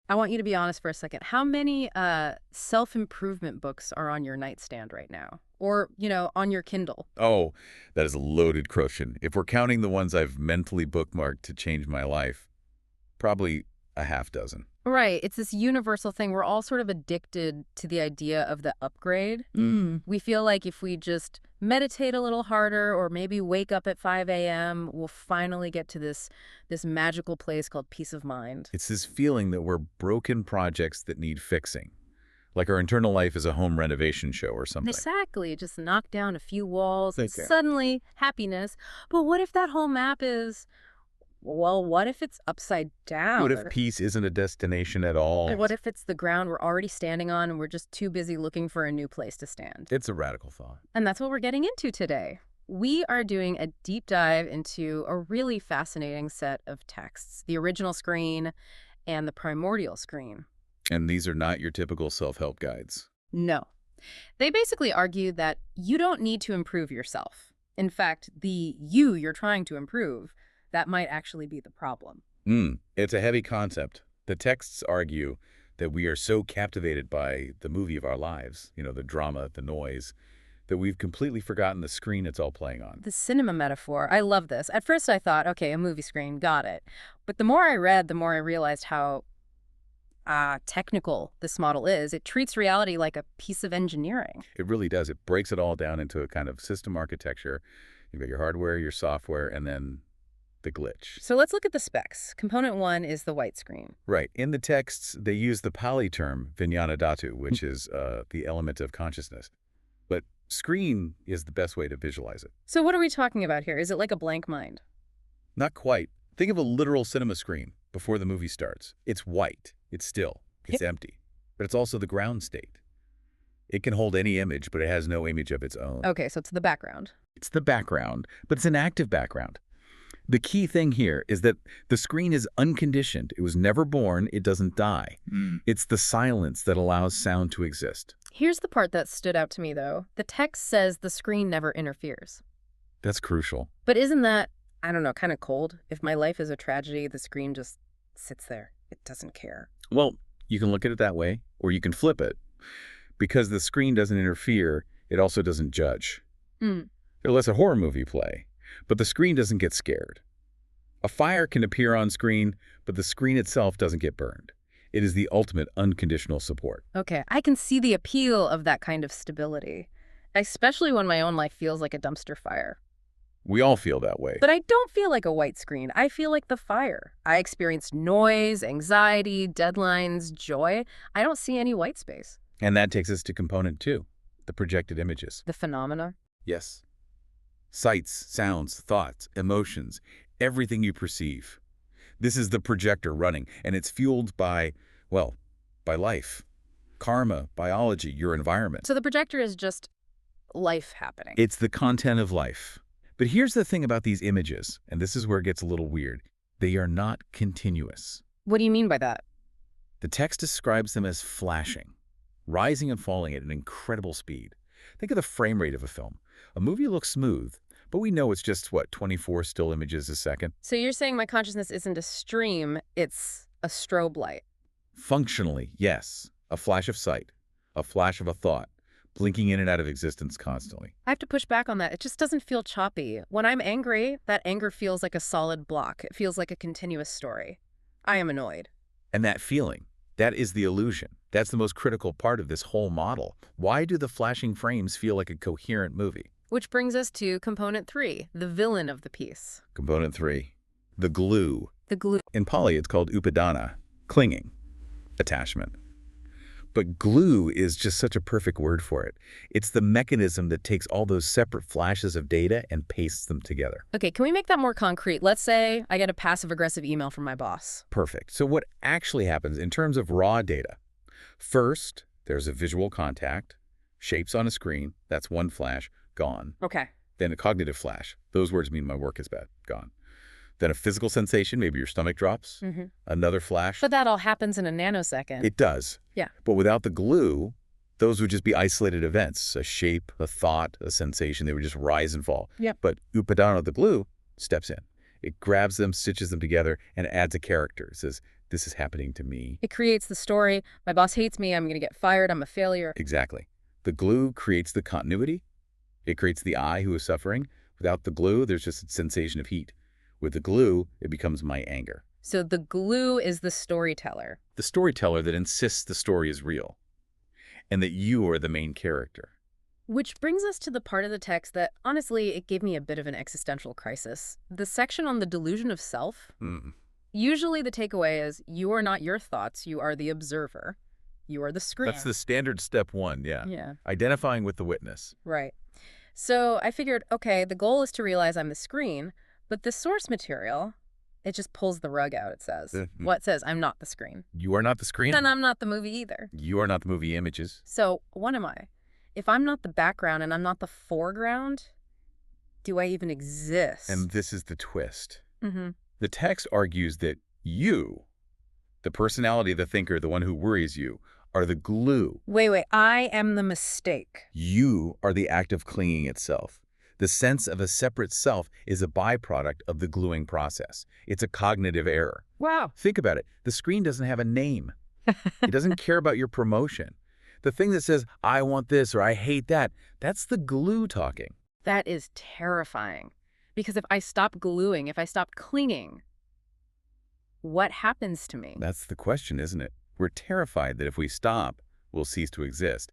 I want you to be honest for a second. How many self-improvement books are on your nightstand right now? Or, on your Kindle? Oh, that is a loaded question. If we're counting the ones I've mentally bookmarked to change my life, probably a half dozen. Right. It's this universal thing. We're all sort of addicted to the idea of the upgrade. We feel like if we just meditate a little harder or maybe wake up at 5 a.m., we'll finally get to this magical place called peace of mind. It's this feeling that we're broken projects that need fixing. Like our internal life is a home renovation show or something. Exactly. Just knock down a few walls and Okay. suddenly happiness. But what if that whole map is, well, what if it's upside down? What if peace isn't a destination at all? What if it's the ground we're already standing on and we're just too busy looking for a new place to stand? It's a radical thought. And that's what we're getting into today. We are doing a deep dive into a really fascinating set of texts, the original screen and the primordial screen. And these are not your typical self-help guides. No. They basically argue that you don't need to improve yourself. In fact, the you you're trying to improve, that might actually be the problem. It's a heavy concept. The texts argue that we are so captivated by the movie of our lives, the drama, the noise, that we've completely forgotten the screen it's all playing on. The cinema metaphor, I love this. At first I thought, okay, a movie screen, got it. But the more I read, the more I realized how technical this model is. It treats reality like a piece of engineering. It really does. It breaks it all down into a kind of system architecture. You've got your hardware, your software, and then the glitch. So let's look at the specs. Component 1 is the white screen. Right. In the texts, they use the Pali term vijnana dhatu, which is the element of consciousness. But screen is the best way to visualize it. So what are we talking about here? Is it like a blank mind? Not quite. Think of a literal cinema screen before the movie starts. It's white. It's still. It's empty. But it's also the ground state. It can hold any image, but it has no image of its own. Okay, so it's the background. It's the background, but it's an active background. The key thing here is that the screen is unconditioned. It was never born. It doesn't die. It's the silence that allows sound to exist. Here's the part that stood out to me, though. The text says the screen never interferes. That's crucial. But isn't that, I don't know, kind of cold? If my life is a tragedy, the screen just sits there. It doesn't care. Well, you can look at it that way, or you can flip it. Because the screen doesn't interfere, it also doesn't judge. It lets a horror movie play, but the screen doesn't get scared. A fire can appear on screen, but the screen itself doesn't get burned. It is the ultimate unconditional support. Okay, I can see the appeal of that kind of stability, especially when my own life feels like a dumpster fire. We all feel that way. But I don't feel like a white screen. I feel like the fire. I experience noise, anxiety, deadlines, joy. I don't see any white space. And that takes us to component 2, the projected images. The phenomena. Yes. Sights, sounds, thoughts, emotions, everything you perceive. This is the projector running, and it's fueled by, well, by life, karma, biology, your environment. So the projector is just life happening. It's the content of life. But here's the thing about these images, and this is where it gets a little weird. They are not continuous. What do you mean by that? The text describes them as flashing, rising and falling at an incredible speed. Think of the frame rate of a film. A movie looks smooth, but we know it's just, 24 still images a second? So you're saying my consciousness isn't a stream, it's a strobe light. Functionally, yes. A flash of sight, a flash of a thought, blinking in and out of existence constantly. I have to push back on that. It just doesn't feel choppy. When I'm angry, that anger feels like a solid block. It feels like a continuous story. I am annoyed. And that feeling, that is the illusion. That's the most critical part of this whole model. Why do the flashing frames feel like a coherent movie? Which brings us to component 3, the villain of the piece. Component 3, the glue. The glue. In Pali, it's called upadana, clinging, attachment. But glue is just such a perfect word for it. It's the mechanism that takes all those separate flashes of data and pastes them together. Okay, can we make that more concrete? Let's say I get a passive-aggressive email from my boss. Perfect. So what actually happens in terms of raw data? First, there's a visual contact, shapes on a screen, that's one flash, gone. Okay. Then a cognitive flash. Those words mean my work is bad, gone. Then a physical sensation, maybe your stomach drops. Another flash. But that all happens in a nanosecond. It does. Yeah. But without the glue, those would just be isolated events, a shape, a thought, a sensation. They would just rise and fall. Yeah. But upadana, the glue, steps in. It grabs them, stitches them together, and adds a character. It says, This is happening to me. It creates the story. My boss hates me. I'm going to get fired. I'm a failure. Exactly. The glue creates the continuity. It creates the I who is suffering. Without the glue, there's just a sensation of heat. With the glue, it becomes my anger. So the glue is the storyteller. The storyteller that insists the story is real and that you are the main character. Which brings us to the part of the text that, honestly, it gave me a bit of an existential crisis. The section on the delusion of self. Usually the takeaway is, you are not your thoughts, you are the observer. You are the screen. That's the standard step one, Yeah. Identifying with the witness. Right. So I figured, okay, the goal is to realize I'm the screen, but the source material, it just pulls the rug out, it says. What says? I'm not the screen. You are not the screen. And I'm not the movie either. You are not the movie images. So what am I? If I'm not the background and I'm not the foreground, do I even exist? And this is the twist. The text argues that you, the personality of the thinker, the one who worries you, are the glue. Wait, I am the mistake. You are the act of clinging itself. The sense of a separate self is a byproduct of the gluing process. It's a cognitive error. Wow. Think about it. The screen doesn't have a name. It doesn't care about your promotion. The thing that says, I want this or I hate that, that's the glue talking. That is terrifying. Because if I stop gluing, if I stop clinging, what happens to me? That's the question, isn't it? We're terrified that if we stop, we'll cease to exist.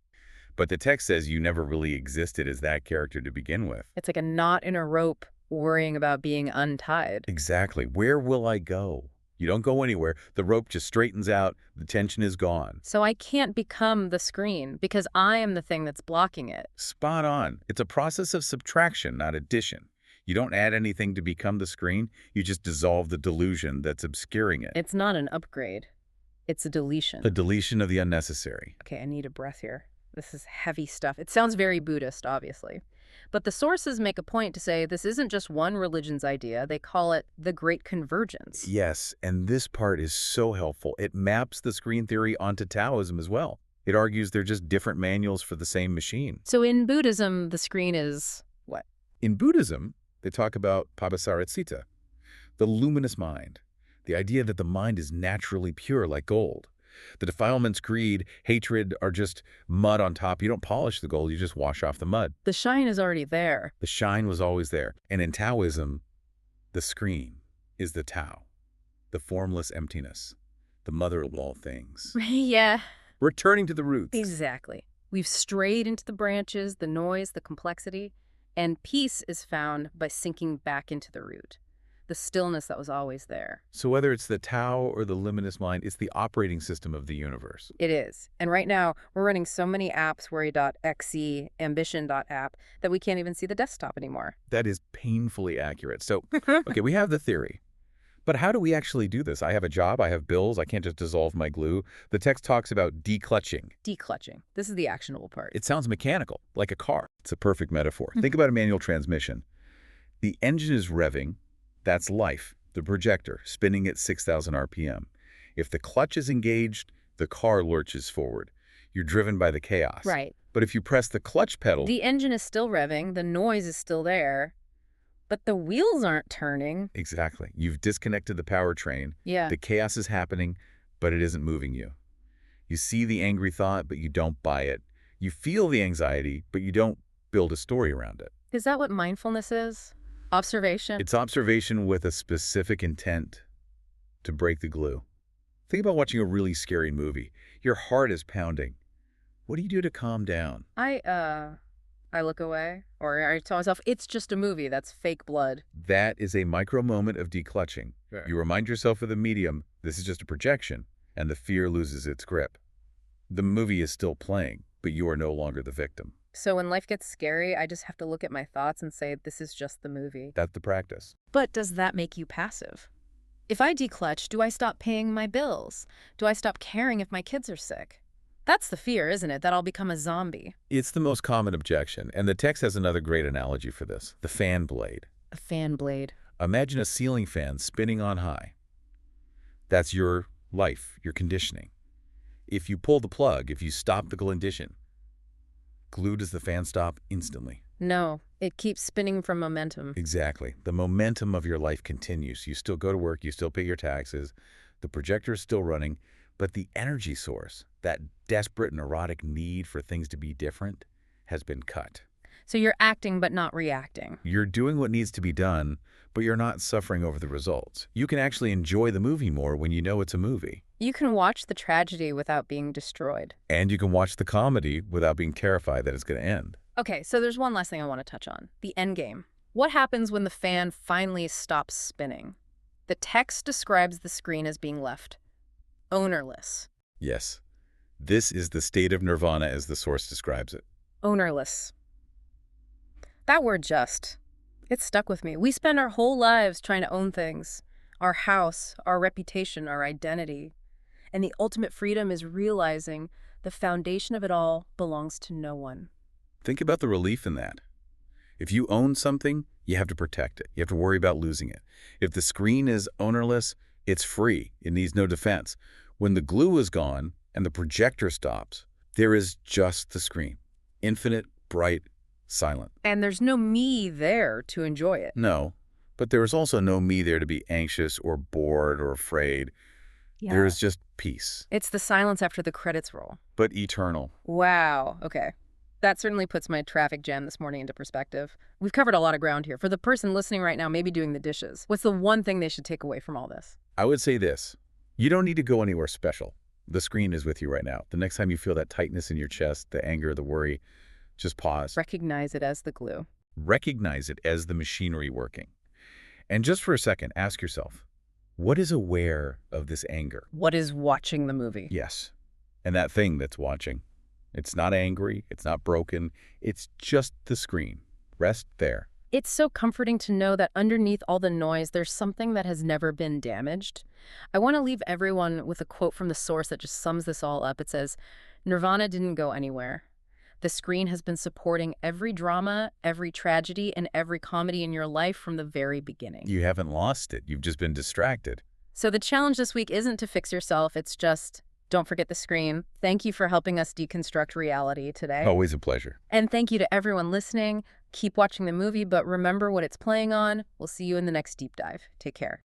But the text says you never really existed as that character to begin with. It's like a knot in a rope worrying about being untied. Exactly. Where will I go? You don't go anywhere. The rope just straightens out. The tension is gone. So I can't become the screen because I am the thing that's blocking it. Spot on. It's a process of subtraction, not addition. You don't add anything to become the screen. You just dissolve the delusion that's obscuring it. It's not an upgrade. It's a deletion. A deletion of the unnecessary. Okay, I need a breath here. This is heavy stuff. It sounds very Buddhist, obviously. But the sources make a point to say this isn't just one religion's idea. They call it the Great Convergence. Yes, and this part is so helpful. It maps the screen theory onto Taoism as well. It argues they're just different manuals for the same machine. So in Buddhism, the screen is what? In Buddhism, they talk about Pabasaritsita, the luminous mind, the idea that the mind is naturally pure like gold. The defilements, greed, hatred are just mud on top. You don't polish the gold, you just wash off the mud. The shine is already there. The shine was always there. And in Taoism, the screen is the Tao, the formless emptiness, the mother of all things. Yeah. Returning to the roots. Exactly. We've strayed into the branches, the noise, the complexity, and peace is found by sinking back into the root. The stillness that was always there. So whether it's the Tao or the luminous mind, it's the operating system of the universe. It is. And right now, we're running so many apps, worry.exe, ambition.app, that we can't even see the desktop anymore. That is painfully accurate. So, okay, we have the theory. But how do we actually do this? I have a job, I have bills, I can't just dissolve my glue. The text talks about declutching. Declutching. This is the actionable part. It sounds mechanical, like a car. It's a perfect metaphor. Think about a manual transmission. The engine is revving. That's life, the projector, spinning at 6,000 RPM. If the clutch is engaged, the car lurches forward. You're driven by the chaos. Right. But if you press the clutch pedal... The engine is still revving, the noise is still there, but the wheels aren't turning. Exactly. You've disconnected the powertrain. Yeah. The chaos is happening, but it isn't moving you. You see the angry thought, but you don't buy it. You feel the anxiety, but you don't build a story around it. Is that what mindfulness is? Observation? It's observation with a specific intent to break the glue. Think about watching a really scary movie. Your heart is pounding. What do you do to calm down? I look away, or I tell myself, it's just a movie, that's fake blood. That is a micro moment of declutching. Sure. You remind yourself of the medium, this is just a projection, and the fear loses its grip. The movie is still playing, but you are no longer the victim. So when life gets scary, I just have to look at my thoughts and say, this is just the movie. That's the practice. But does that make you passive? If I declutch, do I stop paying my bills? Do I stop caring if my kids are sick? That's the fear, isn't it? That I'll become a zombie. It's the most common objection, and the text has another great analogy for this, the fan blade. A fan blade. Imagine a ceiling fan spinning on high. That's your life, your conditioning. If you pull the plug, if you stop the condition, glue, does the fan stop instantly? No, it keeps spinning from momentum. Exactly. The momentum of your life continues. You still go to work, you still pay your taxes. The projector is still running, but the energy source, that desperate neurotic need for things to be different, has been cut. So you're acting but not reacting. You're doing what needs to be done, but you're not suffering over the results. You can actually enjoy the movie more when you know it's a movie. You can watch the tragedy without being destroyed. And you can watch the comedy without being terrified that it's going to end. Okay, so there's one last thing I want to touch on. The end game. What happens when the fan finally stops spinning? The text describes the screen as being left ownerless. Yes. This is the state of nirvana as the source describes it. Ownerless. That word just, it's stuck with me. We spend our whole lives trying to own things. Our house, our reputation, our identity. And the ultimate freedom is realizing the foundation of it all belongs to no one. Think about the relief in that. If you own something, you have to protect it. You have to worry about losing it. If the screen is ownerless, it's free. It needs no defense. When the glue is gone and the projector stops, there is just the screen. Infinite, bright, silent. And there's no me there to enjoy it. No, but there is also no me there to be anxious or bored or afraid. Yeah. There is just peace. It's the silence after the credits roll. But eternal. Wow. Okay. That certainly puts my traffic jam this morning into perspective. We've covered a lot of ground here. For the person listening right now, maybe doing the dishes, what's the one thing they should take away from all this? I would say this. You don't need to go anywhere special. The screen is with you right now. The next time you feel that tightness in your chest, the anger, the worry, just pause. Recognize it as the glue. Recognize it as the machinery working. And just for a second, ask yourself, what is aware of this anger? What is watching the movie? Yes. And that thing that's watching. It's not angry. It's not broken. It's just the screen. Rest there. It's so comforting to know that underneath all the noise, there's something that has never been damaged. I want to leave everyone with a quote from the source that just sums this all up. It says, "Nirvana didn't go anywhere. The screen has been supporting every drama, every tragedy, and every comedy in your life from the very beginning." You haven't lost it. You've just been distracted. So the challenge this week isn't to fix yourself. It's just, don't forget the screen. Thank you for helping us deconstruct reality today. Always a pleasure. And thank you to everyone listening. Keep watching the movie, but remember what it's playing on. We'll see you in the next deep dive. Take care.